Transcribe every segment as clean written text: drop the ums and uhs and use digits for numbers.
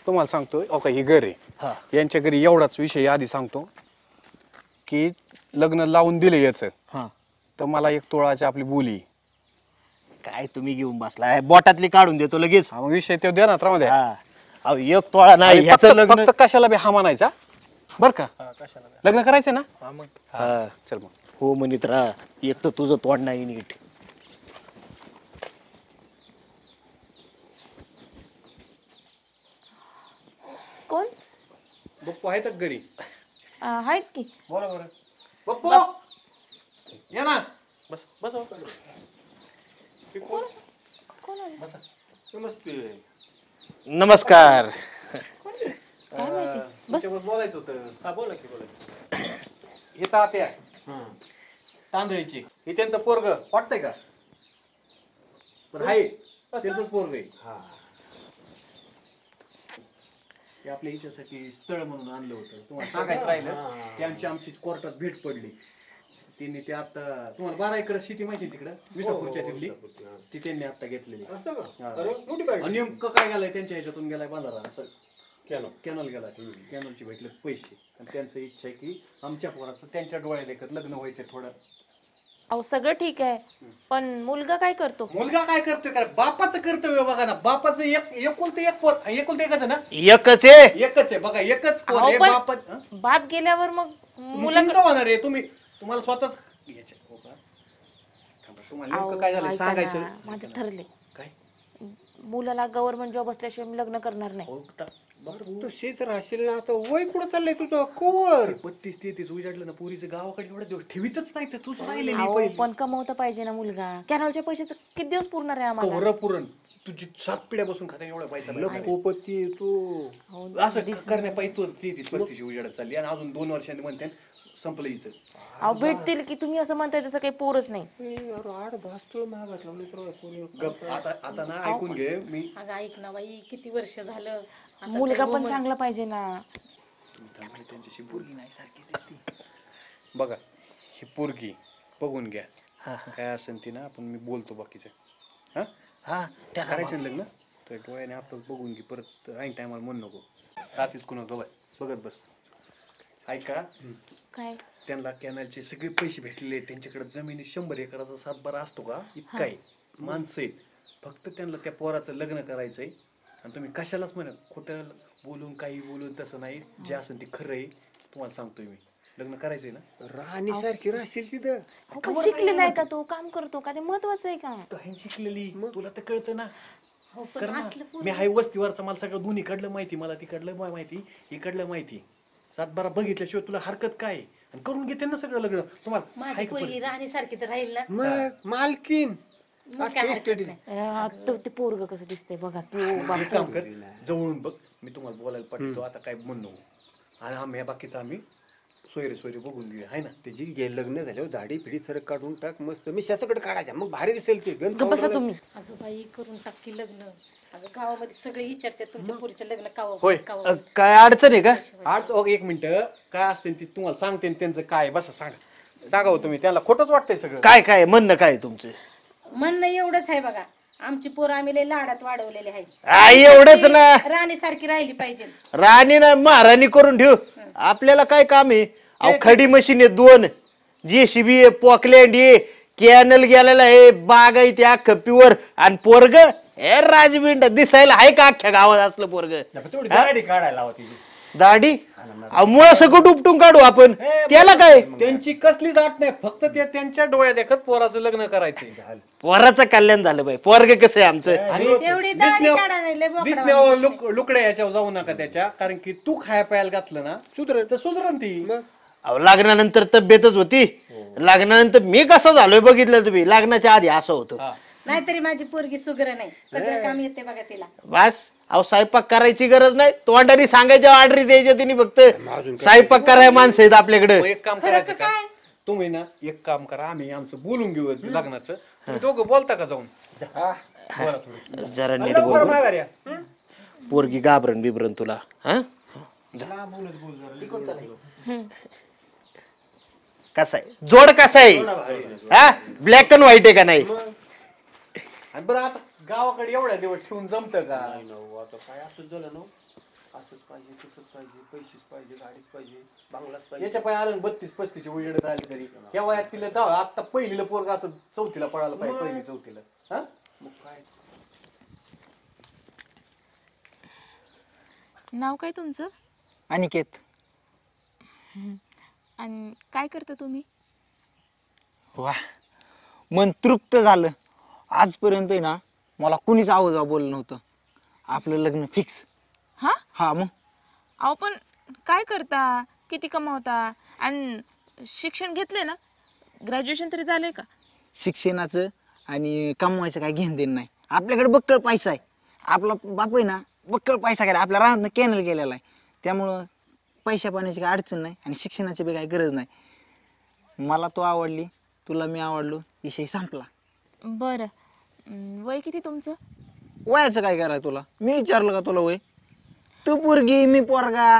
तुम्हाला सांगतो ओके ही घर आहे यांच्या घरी एवढाच विषय आधी सांगतो की लग्न लावून दिले याचं तर मला 1 तोळाची आपली बोली काय तुम्ही घेऊन बसलाय बोटातली काढून देतो लगेच मग विषय ते द्या ना राहू द्या अहो 1 तोळा नाही ह्याचं लग्न फक्त कशाला बी हा म्हणायचा बर का लग्न करायचं ना चल मग हो म्हणित राहा एक तर तुझं तोंड नाही नीट कोण बप्पू आहेत घरी आहेत की बोला बरं बप्पू या ना बस बस कोण आलं? नमस्कार काय माहिती बस बोलायचं होतं हा बोला की बोला हे तात्या तांदळीची हे त्यांचं पोरग वाटतंय का पण हाय त्यांचंच पोरग आहे ते आपल्या हिच्यासाठी स्थळ म्हणून आणलं होतं तुम्हाला सांगायचं राहिलं की आमची कोर्टात भेट पडली त्यांनी ते आता तुम्हाला 12 एकर शेती माहिती तिकडं विसापूरच्या तिथली ती त्यांनी आता घेतलेली नेमकं काय गेलाय त्यांच्या ह्याच्यातून गेलाय बांधारा असं कॅनल गेला कॅनलची भेटले पैसे आणि त्यांचं इच्छा आहे की आमच्या पोराचं त्यांच्या डोळ्यात देखत लग्न व्हायचंय थोडं अहो सगळं ठीक आहे पण मुलगा काय करतो मुलगा काय करतोय का बापाचं कर्तव्य बघा ना बापाचं एकुलतं एक पोर एकुलतं एकच आहे ना एकच आहे एकच आहे बघा एकच पोर आहे बाप बाप गेल्यावर मग मुलांचं होणार आहे तुम्हाला स्वतःच तुम्हाला नेमकं काय झालं सांगायचं माझं ठरले काय मुलाला गव्हर्नमेंट जॉब असल्याशिवाय मी लग्न करणार नाही तू शेच राहशील ना आता वय कुठं चाललंय तुझं कोवर 32-33 उजाडलं ना पुरीचं गावाकडे एवढे दिवस ठेवीतच नाही तर तूच अहो, राहिलेली पण कमवता पाहिजे ना मुलगा कॅनलच्या पैशाचं किती दिवस पुरणार आहे आम्हाला कवर पुरण तुझी 7 पिढ्या बसून खाता एवढा पैसा लखोपती तू असं करण्यापायी तू 33-35 उजाडत चालली आणि अजून 2 वर्षांनी म्हणते संपलं इथं अहो भेटतील की तुम्ही असं म्हणताय जसं काही पोरच नाही 8-10 मागायला आता ना ऐकून घे मी अगं ऐक ना बाई किती वर्ष झालं मुलगा पण चांगला पाहिजे ना त्यांच्याशी पोरगी नाही सारखी दिसती बघा ही पोरगी बघून घ्या काय असेल ती ना आपण मी बोलतो बाकीचं करायचं लग्न तर डोळ्याने आताच बघून घे परत ऐन टायमाला म्हणू नको रात्रीच कुणा बघत बस ऐका काय त्यांना कॅनलचे सगळे पैसे भेटलेले त्यांच्याकडे जमिनी 100 एकराचा 7-12 असतो का इतका आहे माणसं आहेत फक्त त्यांना त्या पोराचं लग्न करायचंय आणि तुम्ही कशालाच म्हणा खोटं बोलून काही बोलून तसं नाही जे असेल ते खरं आहे तुम्हाला सांगतोय मी लग्न करायचंय ना राणी सारखी राहशील तिथं शिकले नाही का तो काम करतो का ते महत्वाचं आहे का शिकलेली तुला तर कळतं ना मी हाय वस्तीवरचा मला सगळं दोन्ही कडलं माहिती मला तिकडलं माहिती इकडलं माहिती 7-12 बघितल्याशिवाय तुला हरकत काय आणि करून घेते ना सगळं लग्न तुम्हाला माझी पोरगी राणी सारखी तर राहील ना मग मालकीन मग काय हरकत नाही. आता ते पोरग कसं दिसतंय बघा तू एक काम कर जवळून बघ मी तुम्हाला बोलायला पाठवतो आता काय म्हणू आणि आम्ही बाकीचं आम्ही सोयरे बघून घेऊया आहे ना त्याची गे लग्न झाल्यावर दाढी पिढी सरक काढून टाक मस्त मी शासकडे काढायच्या मग भारी दिसेल ते बसा तुम्ही अगं बाई करून टाकी लग्न अगं गावामध्ये सगळे विचारतात तुमच्या पोरीचं लग्न कावं होय. काय अडचण आहे का आज 1 मिनिट काय असते ती तुम्हाला सांगते त्यांचं काय बस सांगा हो तुम्ही त्यांना खोटंच वाटतंय सगळं काय म्हणणं काय तुमचं म्हणणं एवढंच आहे बघा आमची पोरं आम्ही लय लाडात वाढवलेले आहे एवढंच ना राणी सारखी राहिली पाहिजे राणी ना महाराणी करून ठेव आपल्याला काय काम आहे अहो खडी मशीन आहे 2 JCB आहे पॉकलँड आहे कॅनल गेलेला आहे बाग आहे त्या खप्पीवर आणि पोरग हे राजबिंड दिसायला आहे का अख्ख्या गावात असलं पोरग गाडी काढायला होती दाढी मुळा सकट उपटून काढू आपण त्याला काय त्यांची कसलीच आट नाही फक्त ते त्यांच्या डोळ्यात देखत पोराचं लग्न करायचंय पोराचं कल्याण झालं बाई पोरग कसं आहे आमचं आणि तेवढी दाढी काढायला लय बोकडा वाटतं. लुकड्या याच्यावर जाऊ नका त्याच्या कारण की तू खाया प्यायला घातलं ना सुधरण ती अहो लग्नानंतर तब्येतच होती लग्नानंतर मी कसं झालोय बघितलं तुम्ही लग्नाच्या आधी असं होतं नाहीतरी माझी पोरगी सुग्र नाही सगळं काम येते बघा तिला बस अहो स्वयंपाक करायची गरज नाही तोंडाने सांगायच्या ऑर्डर द्यायच्या तिने फक्त स्वयंपाक करायला माणसं आहेत आपल्याकडे एक काम करायचं का तुम्ही ना एक काम करा आम्ही आमचं बोलून घेऊ लग्नाचं तुम्ही दोघं बोलता का जाऊन जरा नीट बोल पोरगी घाबरण बिबरण तुला हा कसा आहे जोड कसा आहे हा ब्लॅक अँड व्हाईट आहे का नाही बरं आता गावाकडे एवढ्या दिवस ठेवून जमत का आता काय असं झालं ना असंच पाहिजे तसंच पाहिजे पैसेच पाहिजे गाडीच पाहिजे बांगलाच पाहिजे. याच्या पाय आलं 32-35 उजेडत आली तरी या वयात तिला आता पहिलीला पोरगा असं चौथीला पळायला पाहिजे, पहिली चौथीला. हा मग काय नाव काय तुमचं? अनिकेत. आणि काय करता तुम्ही? वा, मन तृप्त झालं. आजपर्यंत आहे ना मला कुणीच आवाज बोललं नव्हतं. आपलं लग्न फिक्स. हा हा मग अहो पण काय करता, किती कमावता, आणि शिक्षण घेतले ना, ग्रॅज्युएशन तरी झालंय का? शिक्षणाचं आणि कमवायचं काय घेणं देणं नाही. आपल्याकडे बक्कळ पैसा आहे. आपला बाप आहे ना बक्कळ पैसा केला, आपल्या रानात कॅनल केलेला आहे. त्यामुळं पैशा पाण्याची काही अडचण नाही आणि शिक्षणाची बी काही गरज नाही. मला तो आवडली, तुला मी आवडलो, विषय संपला. बरं, वय किती तुमचं? वयाचं काय करायचं तुला? मी विचारलं का तुला वय? तू पोरगी मी पोरगा,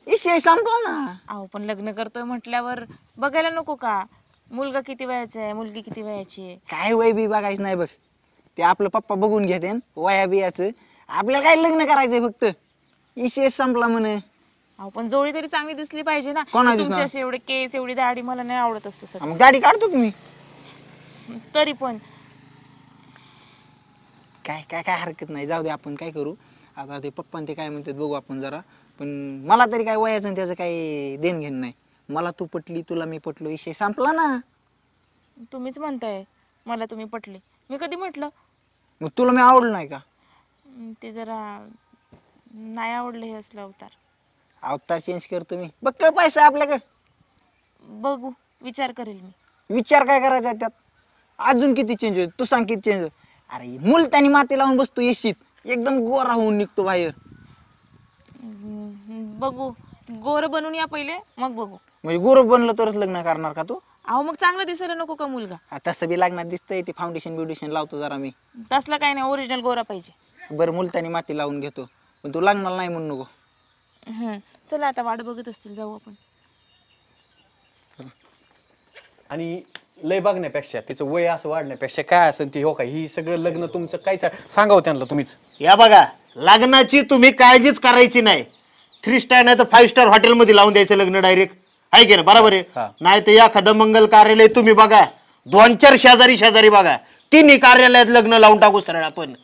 विषय संपला ना. अहो पण लग्न करतोय म्हटल्यावर बघायला नको का? मुलगा किती वयाचा आहे, मुलगी किती वयाची आहे? काय वय बी बघायचं नाही बघ. ते आपलं पप्पा बघून घेते वया बियाचं. आपल्याला काय लग्न करायचंय फक्त, विषय संपला म्हणे. अहो पण जोडी तरी चांगली दिसली पाहिजे ना. कोणाला तुमचे दिसणार? असे एवढे केस, एवढी दाढी मला नाही आवडत असतं सगळं. मग गाडी काढतो की मी. तरी पण काय काय काय हरकत नाही, जाऊ दे. आपण काय करू आता, ते पप्पा ते काय म्हणतात बघू आपण जरा. पण मला तरी काय वयाचं आणि त्याचं काही देण घेणं नाही. मला तू पटली, तुला मी पटलो, विषय संपला ना. तुम्हीच म्हणताय मला तुम्ही पटले. मी कधी म्हटलं? मग तुला मी आवडलं नाही का? ते जरा नाही आवडलं हे असलं अवतार. अवतार चेंज करतो मी. बक्कळ पैसा आहे आपल्याकडे. बघू, विचार करेल मी. विचार काय करायचा आहे त्यात? अजून किती चेंज होईल तू सांग, किती चेंज होईल? अरे मुलतानी माती लावून बसतो येशीत, एकदम गोरा होऊन निघतो बाहेर. बघू, गोर बनून या पहिले, मग बघू. म्हणजे गोर बनलं तरच लग्न करणार का तू? अहो मग चांगलं दिसायला नको का मुलगा? तसं बी लागणार दिसतंय. ते फाउंडेशन ब्युटिशन लावतो जरा मी. तसला काय नाही, ओरिजिनल गोरा पाहिजे. बरं मुलतानी माती लावून घेतो, पण तू लागणार नाही म्हणू नको. चला आता वाट बघत असतील, जाऊ आपण. आणि लय बघण्यापेक्षा तिचं वय असं वाढण्यापेक्षा काय असेल ती, हो का, ही सगळं लग्न तुमचं कायच सांगावं त्यांना तुम्हीच. या बघा, लग्नाची तुम्ही काळजीच करायची नाही. 3 स्टार नाही तर 5 स्टार हॉटेलमध्ये लावून द्यायचं लग्न डायरेक्ट. आहे की ना? बरोबर आहे. नाही तर एखादं मंगल कार्यालय तुम्ही बघा, 2-4 शेजारी बघा, 3 कार्यालयात लग्न लावून टाकू सरळ आपण.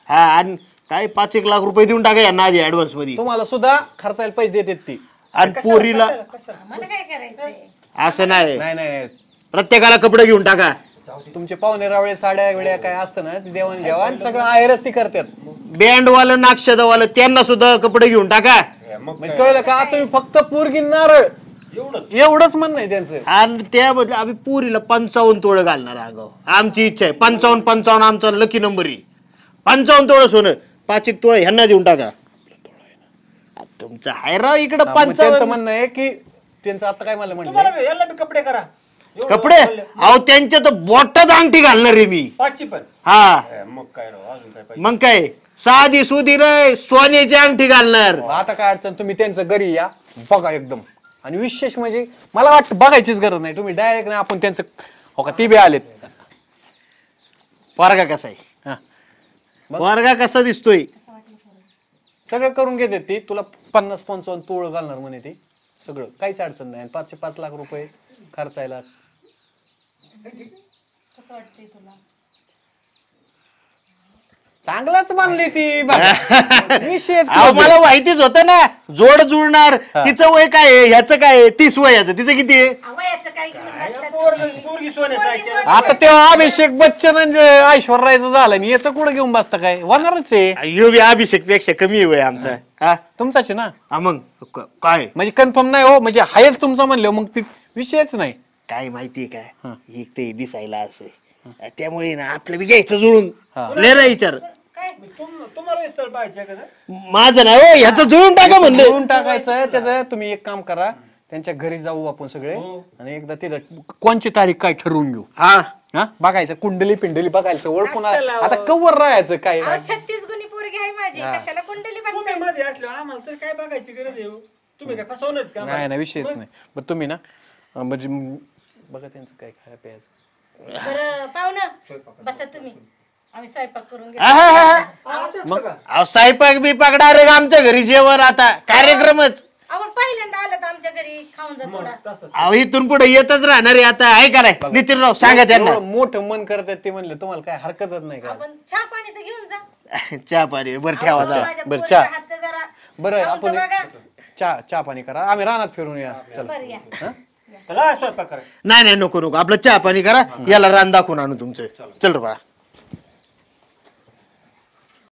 हा, आणि काय 5-1 लाख रुपये देऊन टाका यांना आधी ऍडव्हान्स मध्ये. तुम्हाला सुद्धा खर्चायला पैसे देतात ती. आणि पोरीला मला काय करायचंय? असं नाही, नाही नाही, प्रत्येकाला कपडे घेऊन टाका. तुमचे पाहुणे रावळे साड्या वेळ्या काय असतं ना, ती देवाण घ्यावा आणि सगळं आहेरच ती करतात. बँडवालं नाक्षदावालं त्यांना सुद्धा कपडे घेऊन टाका. म्हणजे कळलं का? तुम्ही फक्त पोरगी नारळ एवढंच म्हणणं आहे त्यांचं. आणि त्याबद्दल आम्ही पुरीला 55 तोळं घालणार आगाव. आमची इच्छा आहे 55 आमचा लकी नंबर आहे. 55 तोळं सोनं, 5-1 तोळं ह्यांना देऊन टाका. तुमचं हाय राव इकडं त्यांचं 55. म्हणणं आहे की त्यांचं आता काय मला म्हणलं, तुम्हाला याला बी कपडे करा. कपडे अहो त्यांच्या तर बोटात अंगठी घालणार आहे मी. 5ची पण. हा मग काय राव, अजून काय पाहिजे? मग काय, साधी सुधी रे सोन्याची अंगठी घालणार. आता काय अडचण, तुम्ही त्यांचं घरी या बघा एकदम. आणि विशेष म्हणजे मला वाटतं बघायचीच गरज नाही, तुम्ही डायरेक्ट नाही, आपण त्यांचं हो का ती बी आलेत. वर्गा कसा आहे? हा. वर्गा कसा दिसतोय? सगळं करून घेते ती. तुला 50-55 तोळ घालणार म्हणे ती. सगळं काहीच अडचण नाही. 5 लाख रुपये खर्चायला. कसं वाटतंय तुला? चांगलाच मानली ती विशेष. अहो मला माहितीच होतं ना, जोड जुळणार. तिचं वय काय आहे, ह्याचं काय आहे? 30 वयाचं. तिचं किती आहे? वयाचं काय घेऊन बसलात पोरगी सोन्याचं आहे. आता तेव्हा अभिषेक बच्चन म्हणजे ऐश्वर्याचं झालं आणि याचं कुठं घेऊन बसता? काय होणारच आहे. ह्यो बी अभिषेक पेक्षा कमी वय आमचा. हा तुमचाच आहे ना. हा, मग काय म्हणजे कन्फर्म नाही हो, म्हणजे हायच तुमचा म्हणलं मग ती विषयच नाही. काय माहितीये काय, एक ते दिसायला असं, त्यामुळे ना आपलं बी घ्यायचं जुळून. लय ना विचार तुम्हाला स्थळ पाहिजे का? माझं नाही हो, ह्याचं जुळून टाका म्हणलं. जुळून टाकायचं. त्याचं तुम्ही एक काम करा, त्यांच्या घरी जाऊ आपण सगळे आणि एकदा तिथं कोणची तारीख काय ठरवून घेऊ. हा बघायचं, कुंडली पिंडली बघायचं, ओळखून आता कवर राहायचं काय. 36 गुणी पोरगी आहे माझी, कशाला कुंडली तुम्ही बघताय? मध्ये असलो आम्हाला तर काय बघायची गरज आहे हो? तुम्ही काय फसवणार का? नाही नाही, विषयच नाही. बरं तुम्ही ना म्हणजे बघा त्यांचं काय खाय प्यायचं. बरं पाहुणं, बसा तुम्ही. आम्ही स्वयंपाक करून घेतो. आहा. असं असतं मग का? अहो, स्वयंपाक बिपाक डायरेक्ट आमच्या घरी जेवण आता कार्यक्रमच. आपण पहिल्यांदा आलं तर आमच्या घरी खाऊन जा थोडा. तसंच. अहो इथून पुढे येतच राहणार आहे आता आहे का नाही नितीनराव सांगा त्यांना. एवढं मोठं मन करतात ते म्हणलं तुम्हाला काय हरकतच नाही का? आपण चहा पाणी तर घेऊन जा. चहा पाणी बरं ठेवा अहो, जा. माझ्या बरं, पोरीच्या चहा. हातचं जरा बरं खाऊन तर आपण बघा. चहा पाणी करा आम्ही रानात फिरून या चल. बरं या. चला स्वयंपाक करा. नाही नको आपलं चहा पाणी करा याला रान दाखवून आणू तुमचं. चल रे बाळा.